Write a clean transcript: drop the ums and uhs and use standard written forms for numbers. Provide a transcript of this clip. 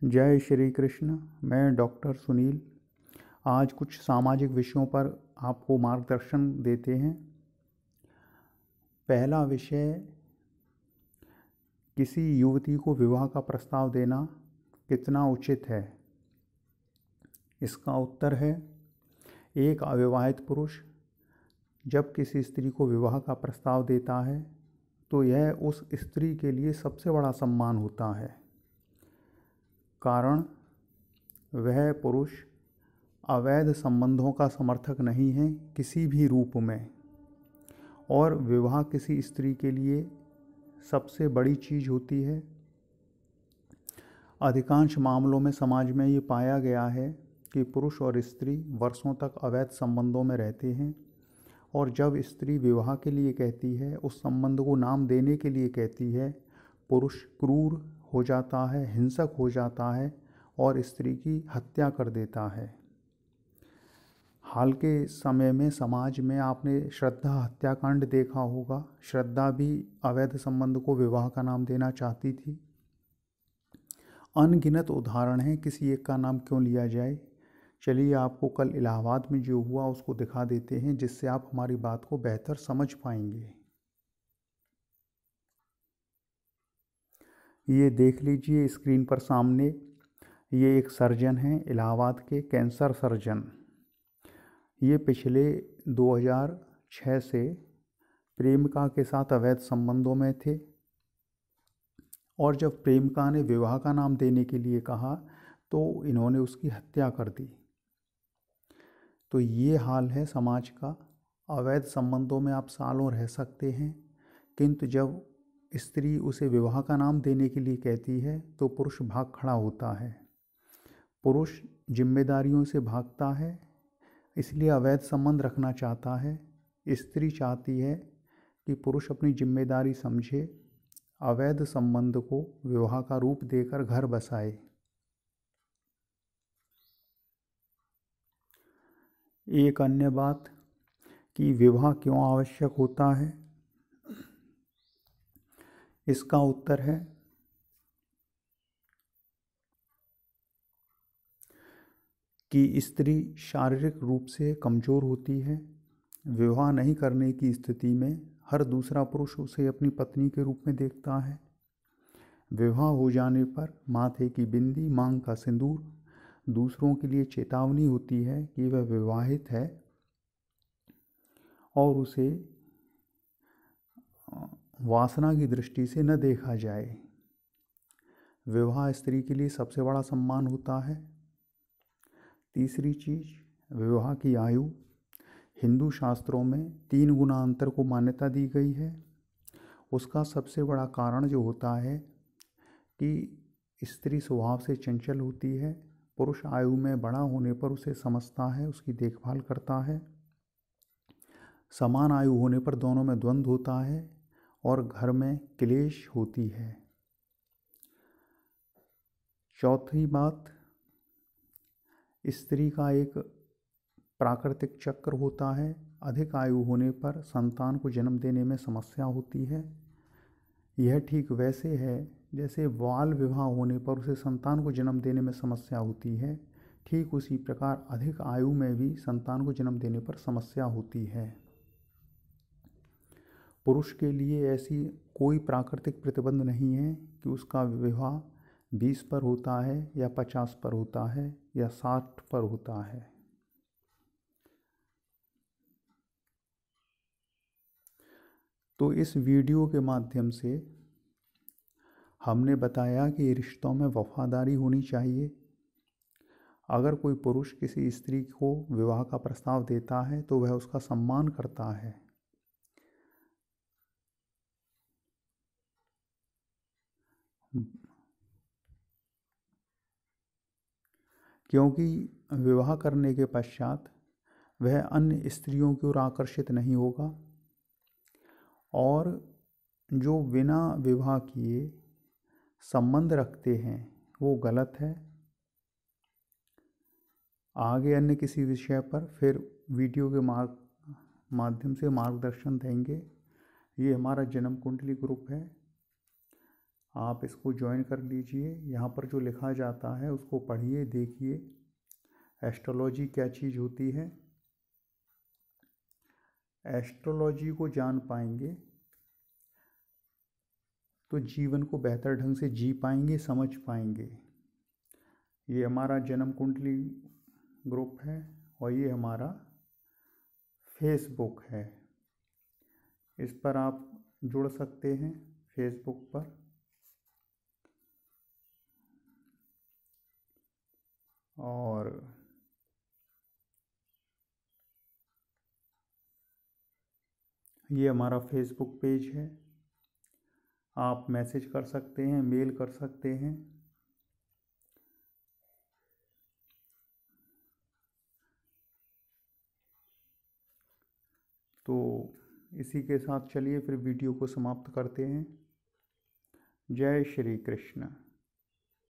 जय श्री कृष्ण। मैं डॉक्टर सुनील आज कुछ सामाजिक विषयों पर आपको मार्गदर्शन देते हैं। पहला विषय, किसी युवती को विवाह का प्रस्ताव देना कितना उचित है। इसका उत्तर है, एक अविवाहित पुरुष जब किसी स्त्री को विवाह का प्रस्ताव देता है तो यह उस स्त्री के लिए सबसे बड़ा सम्मान होता है। कारण वह पुरुष अवैध संबंधों का समर्थक नहीं है किसी भी रूप में, और विवाह किसी स्त्री के लिए सबसे बड़ी चीज़ होती है। अधिकांश मामलों में समाज में ये पाया गया है कि पुरुष और स्त्री वर्षों तक अवैध संबंधों में रहते हैं, और जब स्त्री विवाह के लिए कहती है, उस संबंध को नाम देने के लिए कहती है, पुरुष क्रूर हो जाता है, हिंसक हो जाता है और स्त्री की हत्या कर देता है। हाल के समय में समाज में आपने श्रद्धा हत्याकांड देखा होगा। श्रद्धा भी अवैध संबंध को विवाह का नाम देना चाहती थी। अनगिनत उदाहरण हैं, किसी एक का नाम क्यों लिया जाए। चलिए आपको कल इलाहाबाद में जो हुआ उसको दिखा देते हैं, जिससे आप हमारी बात को बेहतर समझ पाएंगे। ये देख लीजिए स्क्रीन पर सामने, ये एक सर्जन हैं, इलाहाबाद के कैंसर सर्जन। ये पिछले 2006 से प्रेमिका के साथ अवैध संबंधों में थे, और जब प्रेमिका ने विवाह का नाम देने के लिए कहा तो इन्होंने उसकी हत्या कर दी। तो ये हाल है समाज का। अवैध संबंधों में आप सालों रह सकते हैं, किंतु जब स्त्री उसे विवाह का नाम देने के लिए कहती है तो पुरुष भाग खड़ा होता है। पुरुष जिम्मेदारियों से भागता है, इसलिए अवैध संबंध रखना चाहता है। स्त्री चाहती है कि पुरुष अपनी जिम्मेदारी समझे, अवैध संबंध को विवाह का रूप देकर घर बसाए। एक अन्य बात कि विवाह क्यों आवश्यक होता है, इसका उत्तर है कि स्त्री शारीरिक रूप से कमज़ोर होती है। विवाह नहीं करने की स्थिति में हर दूसरा पुरुष उसे अपनी पत्नी के रूप में देखता है। विवाह हो जाने पर माथे की बिंदी, मांग का सिंदूर दूसरों के लिए चेतावनी होती है कि वह विवाहित है, और उसे वासना की दृष्टि से न देखा जाए। विवाह स्त्री के लिए सबसे बड़ा सम्मान होता है। तीसरी चीज़, विवाह की आयु। हिंदू शास्त्रों में 3 गुना अंतर को मान्यता दी गई है। उसका सबसे बड़ा कारण जो होता है कि स्त्री स्वभाव से चंचल होती है। पुरुष आयु में बड़ा होने पर उसे समझता है, उसकी देखभाल करता है। समान आयु होने पर दोनों में द्वंद्व होता है और घर में क्लेश होती है। चौथी बात, स्त्री का एक प्राकृतिक चक्र होता है। अधिक आयु होने पर संतान को जन्म देने में समस्या होती है। यह ठीक वैसे है जैसे बाल विवाह होने पर उसे संतान को जन्म देने में समस्या होती है, ठीक उसी प्रकार अधिक आयु में भी संतान को जन्म देने पर समस्या होती है। पुरुष के लिए ऐसी कोई प्राकृतिक प्रतिबंध नहीं है कि उसका विवाह 20 पर होता है या 50 पर होता है या 60 पर होता है। तो इस वीडियो के माध्यम से हमने बताया कि रिश्तों में वफादारी होनी चाहिए। अगर कोई पुरुष किसी स्त्री को विवाह का प्रस्ताव देता है तो वह उसका सम्मान करता है। क्योंकि विवाह करने के पश्चात वह अन्य स्त्रियों की ओर आकर्षित नहीं होगा, और जो बिना विवाह किए संबंध रखते हैं वो गलत है। आगे अन्य किसी विषय पर फिर वीडियो के माध्यम से मार्गदर्शन देंगे। ये हमारा जन्म कुंडली ग्रुप है। आप इसको ज्वाइन कर लीजिए। यहाँ पर जो लिखा जाता है उसको पढ़िए, देखिए एस्ट्रोलॉजी क्या चीज़ होती है। एस्ट्रोलॉजी को जान पाएंगे तो जीवन को बेहतर ढंग से जी पाएंगे, समझ पाएंगे। ये हमारा जन्म कुंडली ग्रुप है और ये हमारा फेसबुक है। इस पर आप जुड़ सकते हैं फेसबुक पर। और ये हमारा फेसबुक पेज है। आप मैसेज कर सकते हैं, मेल कर सकते हैं। तो इसी के साथ चलिए फिर वीडियो को समाप्त करते हैं। जय श्री कृष्ण।